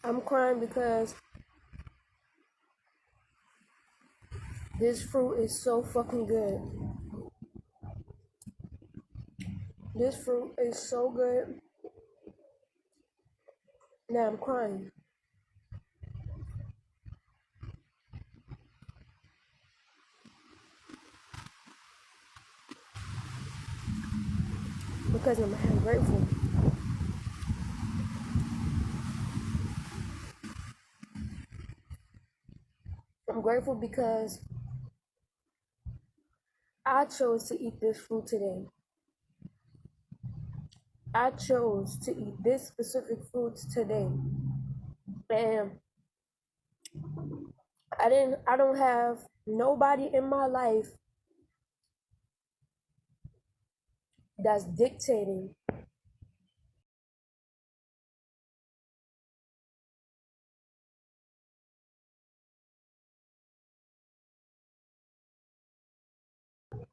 I'm crying because this fruit is so fucking good. This fruit is so good. Now I'm crying. Because I'm grateful. I'm grateful because I chose to eat this fruit today. I chose to eat this specific fruit today. And I don't have nobody in my life that's dictating.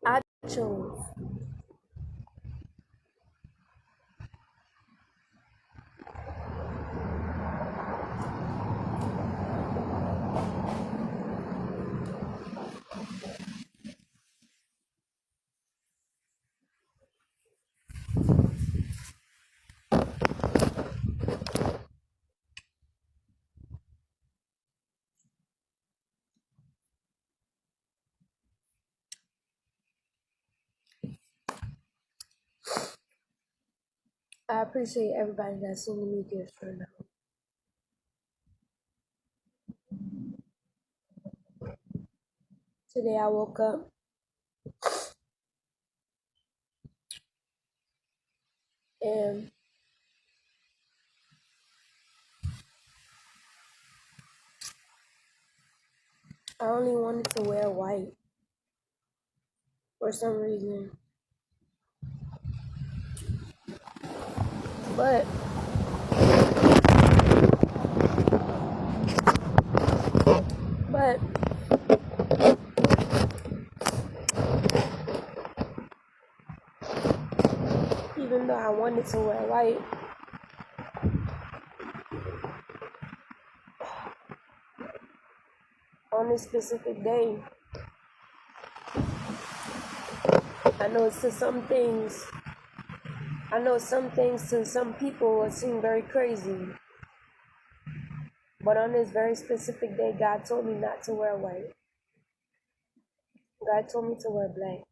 I chose. I appreciate everybody that's sending me gifts right now. Today I woke up and I only wanted to wear white for some reason. But even though I wanted to wear white, on this specific day, I know some things to some people will seem very crazy. But on this very specific day, God told me not to wear white. God told me to wear black.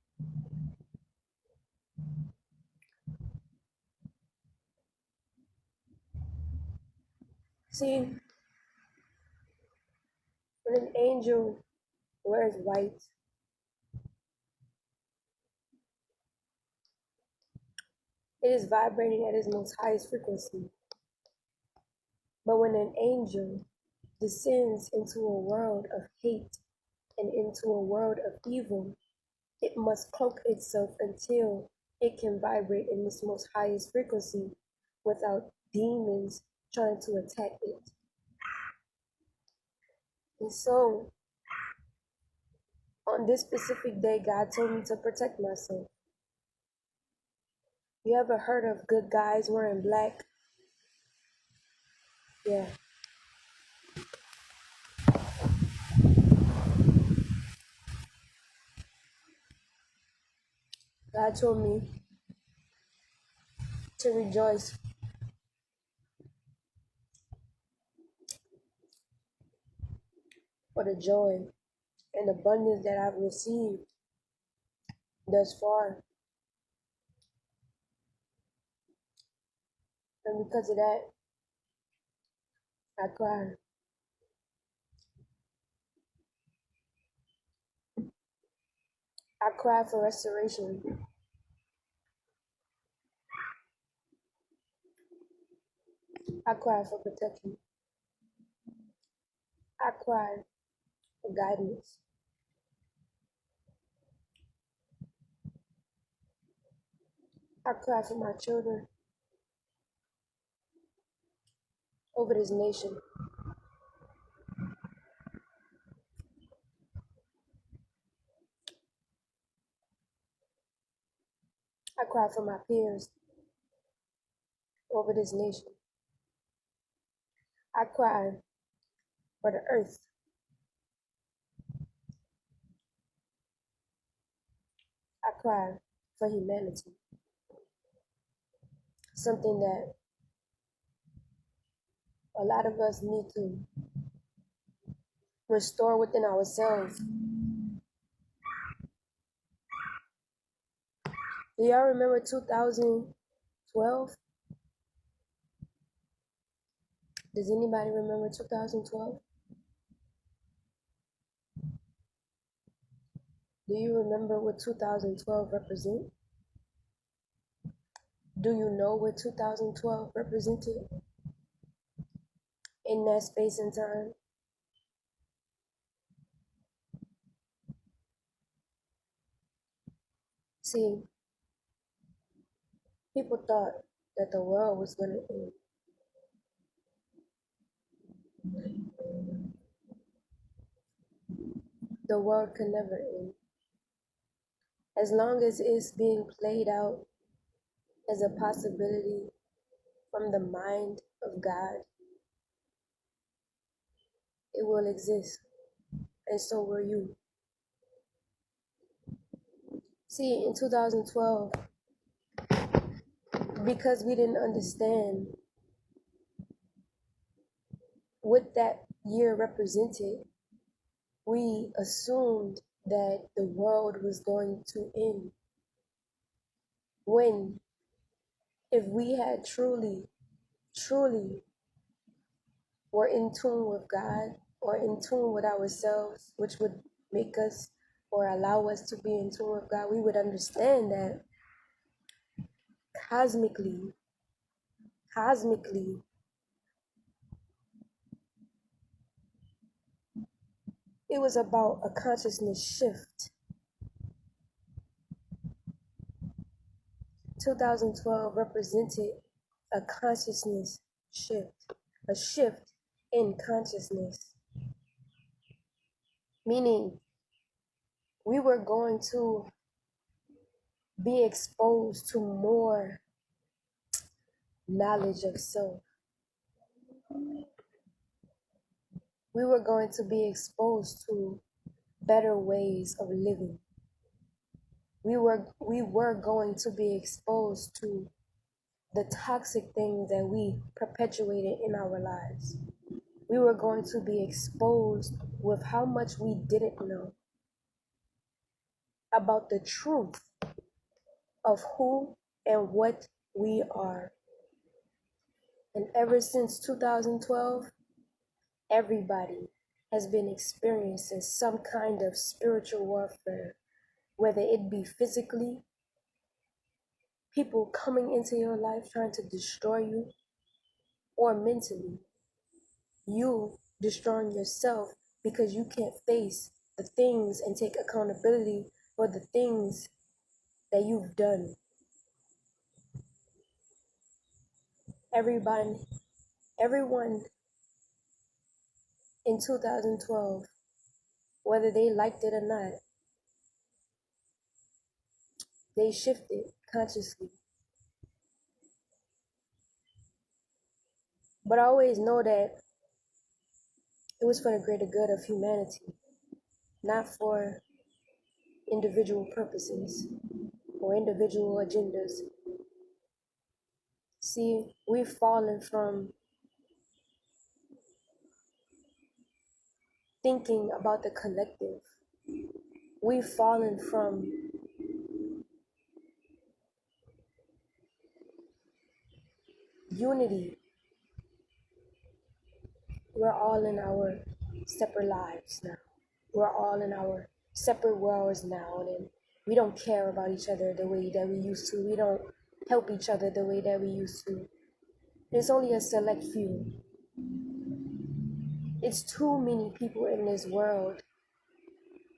See, when an angel wears white, it is vibrating at its most highest frequency. But when an angel descends into a world of hate and into a world of evil, it must cloak itself until it can vibrate in its most highest frequency without demons trying to attack it. And so on this specific day, God told me to protect myself. You ever heard of good guys wearing black? Yeah. God told me to rejoice for the joy and abundance that I've received thus far. And because of that, I cry. I cry for restoration. I cry for protection. I cry for guidance. I cry for my children over this nation. I cry for my peers over this nation. I cry for the earth. I cry for humanity. Something that a lot of us need to restore within ourselves. Do y'all remember 2012? Does anybody remember 2012? Do you remember what 2012 represent? Do you know what 2012 represented in that space and time? See, people thought that the world was going to end. The world could never end. As long as it's being played out as a possibility from the mind of God, it will exist. And so will you. See, in 2012, because we didn't understand what that year represented, we assumed that the world was going to end. When, if we had truly, truly were in tune with God or in tune with ourselves, which would make us or allow us to be in tune with God, we would understand that cosmically, it was about a consciousness shift. 2012 represented a consciousness shift, a shift in consciousness, meaning we were going to be exposed to more knowledge of self. We were going to be exposed to better ways of living. We were going to be exposed to the toxic things that we perpetuated in our lives. We were going to be exposed with how much we didn't know about the truth of who and what we are. And ever since 2012, everybody has been experiencing some kind of spiritual warfare, whether it be physically, people coming into your life trying to destroy you, or mentally, you destroying yourself because you can't face the things and take accountability for the things that you've done. Everyone in 2012, whether they liked it or not, they shifted consciously. But I always know that it was for the greater good of humanity, not for individual purposes or individual agendas. See, we've fallen from thinking about the collective. We've fallen from unity. We're all in our separate lives now. We're all in our separate worlds now, and we don't care about each other the way that we used to. We don't help each other the way that we used to. There's only a select few. It's too many people in this world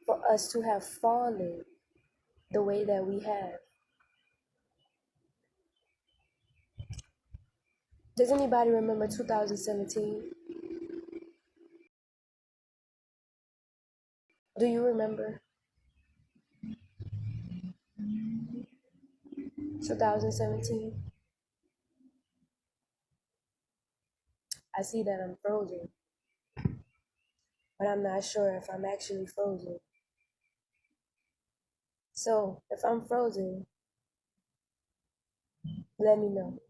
for us to have fallen the way that we have. Does anybody remember 2017? Do you remember 2017? I see that I'm frozen, but I'm not sure if I'm actually frozen. So if I'm frozen, let me know.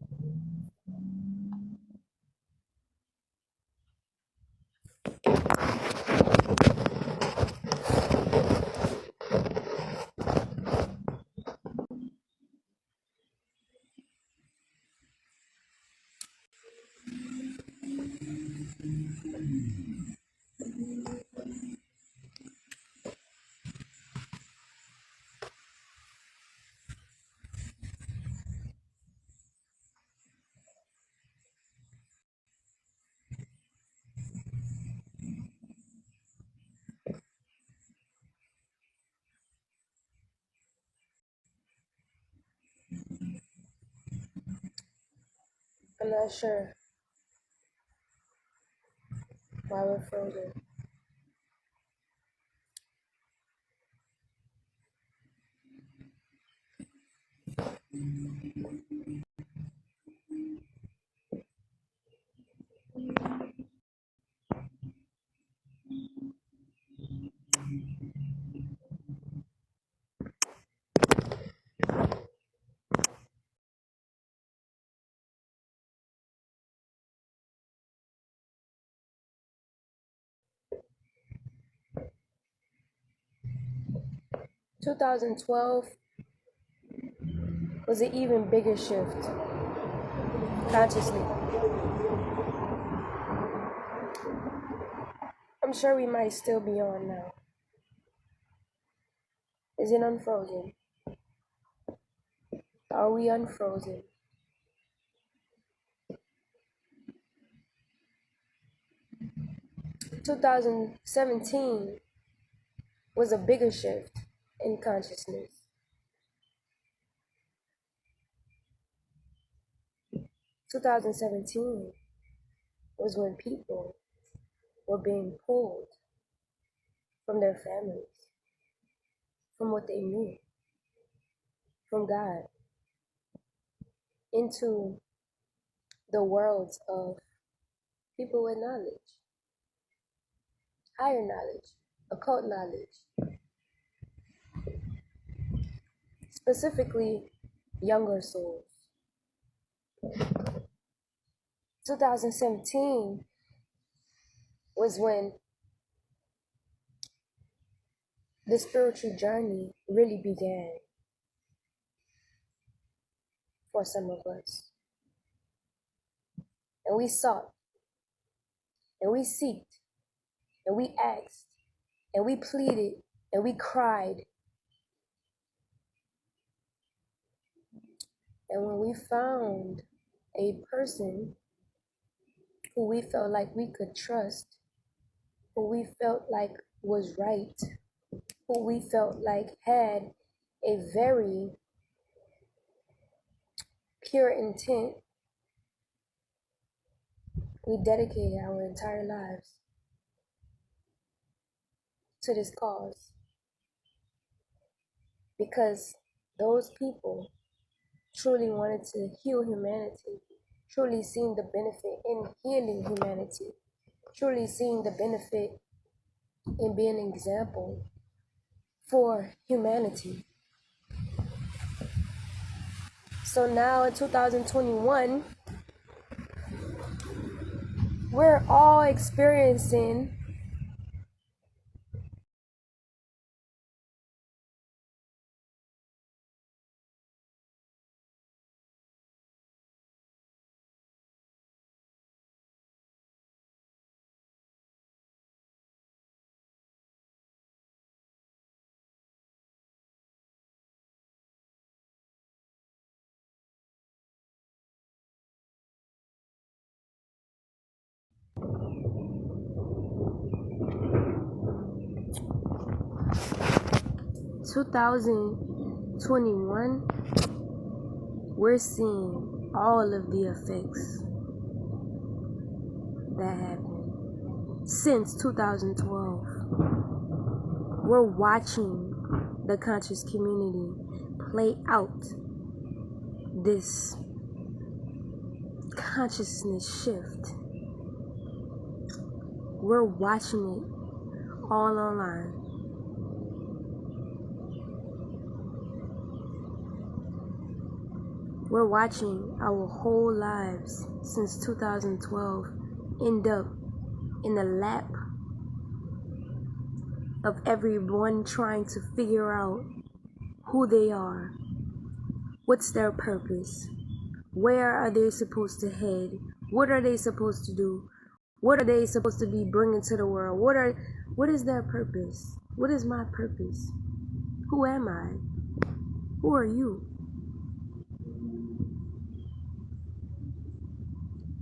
'm not sure why we're frozen. Two 2012 was an even bigger shift consciously. I'm sure we might still be on now. Is it unfrozen? Are we unfrozen? Two 2017 was a bigger shift in consciousness. 2017 was when people were being pulled from their families, from what they knew, from God, into the worlds of people with knowledge, higher knowledge, occult knowledge, specifically younger souls. 2017 was when the spiritual journey really began for some of us. And we sought, and we seeked, and we asked, and we pleaded, and we cried. And when we found a person who we felt like we could trust, who we felt like was right, who we felt like had a very pure intent, we dedicated our entire lives. to this cause, because those people truly wanted to heal humanity, truly seeing the benefit in healing humanity, truly seeing the benefit in being an example for humanity. So now in 2021, we're all experiencing (2021), we're seeing all of the effects that happened since 2012. We're watching the conscious community play out this consciousness shift. We're watching it all online. We're watching our whole lives since 2012 end up in the lap of everyone trying to figure out who they are, what's their purpose, where are they supposed to head, what are they supposed to do, what are they supposed to be bringing to the world, what is their purpose, what is my purpose, who am I, who are you?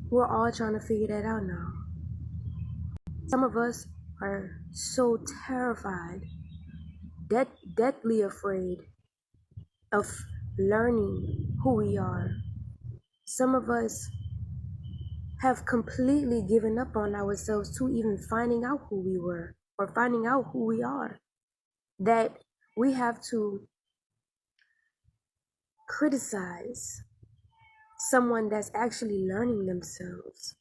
We're all trying to figure that out now. Some of us are so terrified, deathly afraid of learning who we are. Some of us have completely given up on ourselves to even finding out who we were or finding out who we are. That we have to criticize someone that's actually learning themselves.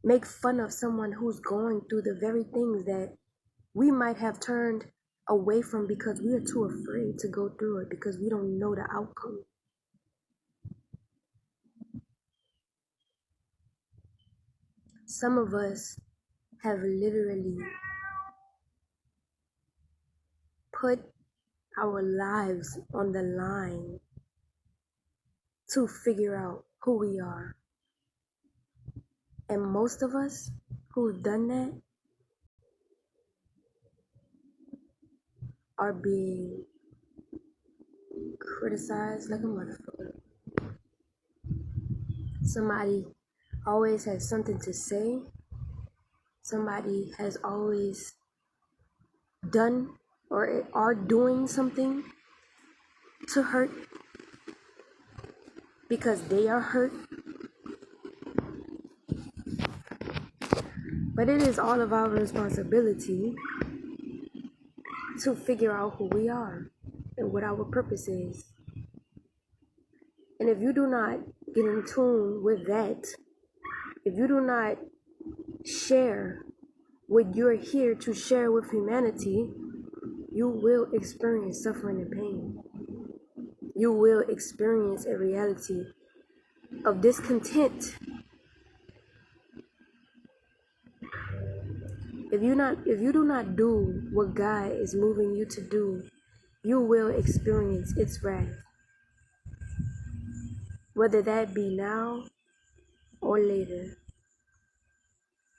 Make fun of someone who's going through the very things that we might have turned away from because we are too afraid to go through it, because we don't know the outcome. Some of us have literally put our lives on the line to figure out who we are. And most of us who've done that are being criticized like a motherfucker. Somebody always has something to say. Somebody has always done or are doing something to hurt because they are hurt. But it is all of our responsibility to figure out who we are and what our purpose is. And if you do not get in tune with that, if you do not share what you're here to share with humanity, you will experience suffering and pain. You will experience a reality of discontent. If you do not do what God is moving you to do, you will experience its wrath. Whether that be now or later.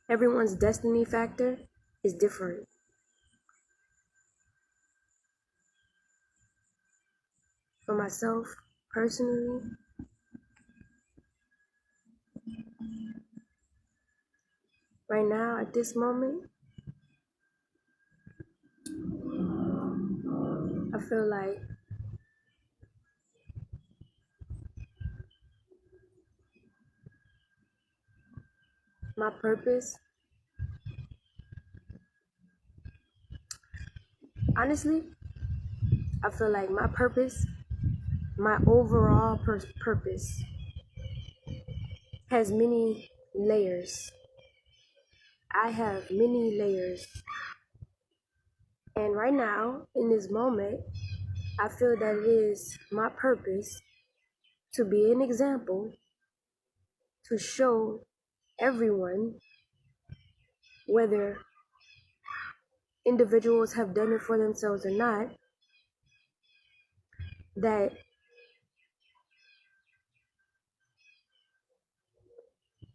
Everyone's destiny factor is different. For myself, personally, right now, at this moment, I feel like my purpose Honestly, I feel like my purpose, my overall purpose, has many layers. I have many layers. And right now, in this moment, I feel that it is my purpose to be an example, to show everyone, whether individuals have done it for themselves or not, that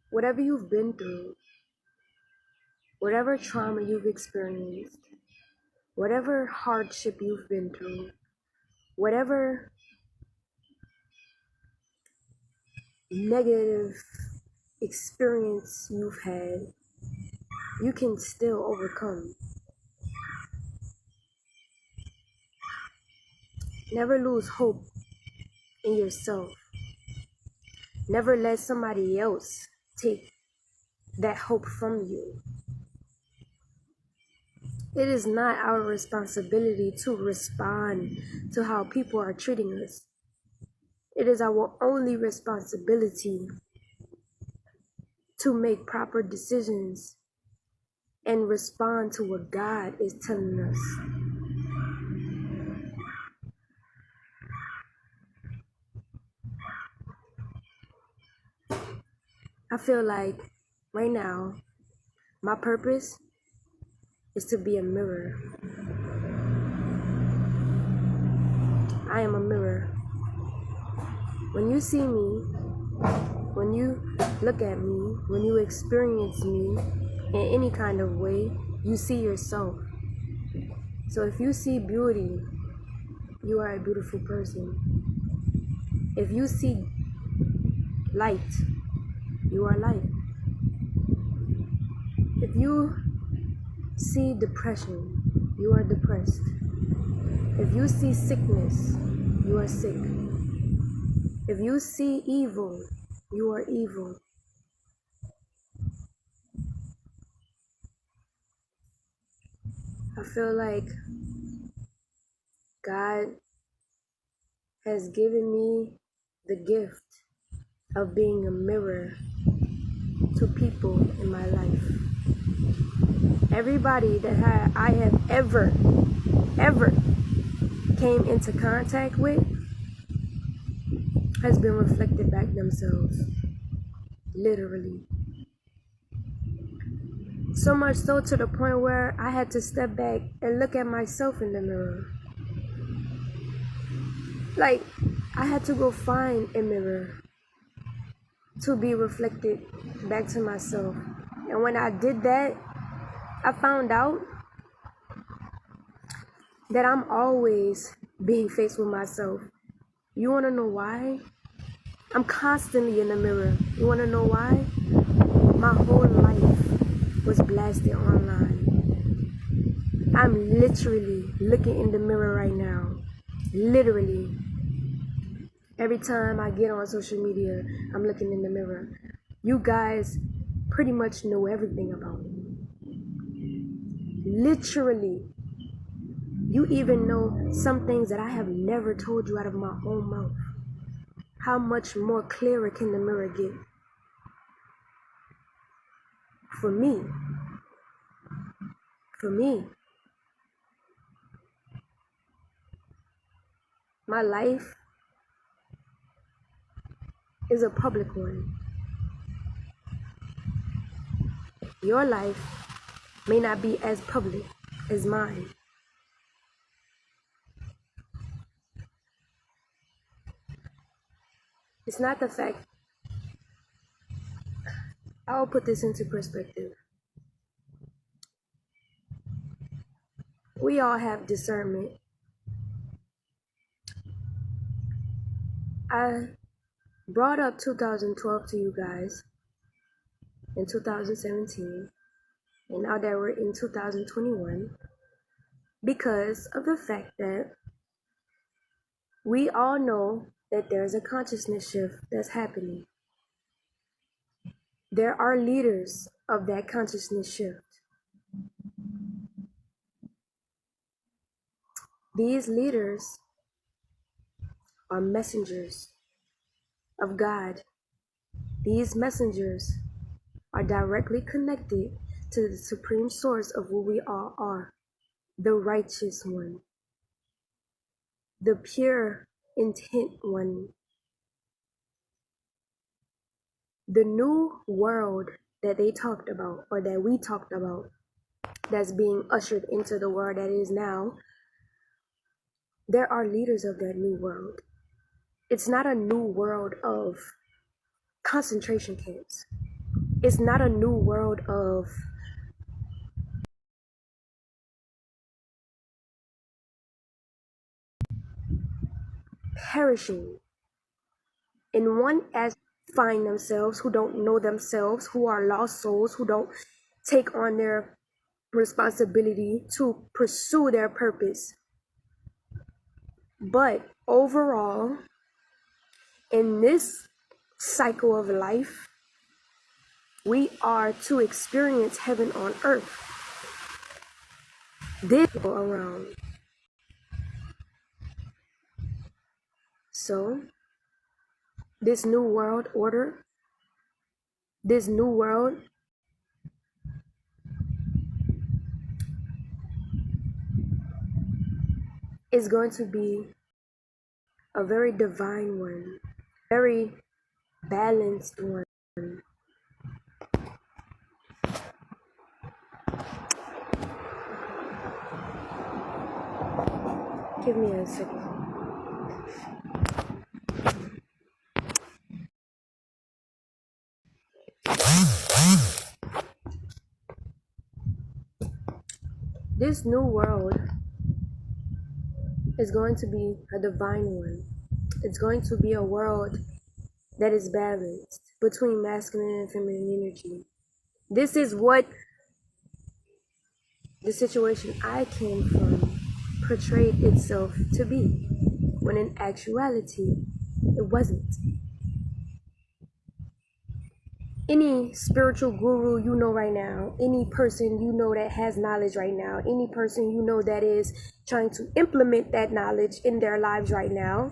whatever you've been through, whatever trauma you've experienced, whatever hardship you've been through, whatever negative experience you've had, you can still overcome. Never lose hope in yourself. Never let somebody else take that hope from you. It is not our responsibility to respond to how people are treating us. It is our only responsibility to make proper decisions and respond to what God is telling us. I feel like right now, my purpose is to be a mirror. I am a mirror. When you see me, when you look at me, when you experience me in any kind of way, you see yourself. So if you see beauty, you are a beautiful person. If you see light, you are light. If you see depression, you are depressed. If you see sickness, you are sick. If you see evil, you are evil. I feel like God has given me the gift of being a mirror to people in my life. Everybody that I have ever came into contact with has been reflected back themselves. Literally. So much so to the point where I had to step back and look at myself in the mirror. Like, I had to go find a mirror to be reflected back to myself. And when I did that, I found out that I'm always being faced with myself. You want to know why? I'm constantly in the mirror. You want to know why? My whole life was blasted online. I'm literally looking in the mirror right now. Literally. Every time I get on social media, I'm looking in the mirror. You guys pretty much know everything about me. Literally. You even know some things that I have never told you out of my own mouth. How much more clearer can the mirror get? For me. For me. My life is a public one. Your life may not be as public as mine. It's not the fact. I'll put this into perspective. We all have discernment. I brought up 2012 to you guys in 2017, and now that we're in 2021, because of the fact that we all know that there's a consciousness shift that's happening. There are leaders of that consciousness shift. These leaders are messengers of God. These messengers are directly connected to the supreme source of who we all are, the righteous one, the pure intent one, the new world that they talked about, or that we talked about, that's being ushered into the world that is now. There are leaders of that new world. It's not a new world of concentration camps. It's not a new world of perishing in one as find themselves, who don't know themselves, who are lost souls, who don't take on their responsibility to pursue their purpose. But overall, in this cycle of life, we are to experience heaven on earth. This go around. So, this new world order, this new world is going to be a very divine one, very balanced one. Give me a second. This new world is going to be a divine one. It's going to be a world that is balanced between masculine and feminine energy. This is what the situation I came from portrayed itself to be, when in actuality, it wasn't. Any spiritual guru you know right now, any person you know that has knowledge right now, any person you know that is trying to implement that knowledge in their lives right now,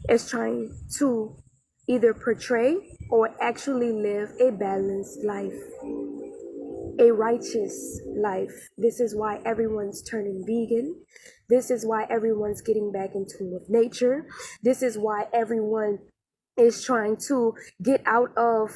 is trying to either portray or actually live a balanced life, a righteous life. This is why everyone's turning vegan. This is why everyone's getting back in tune with nature. This is why everyone is trying to get out of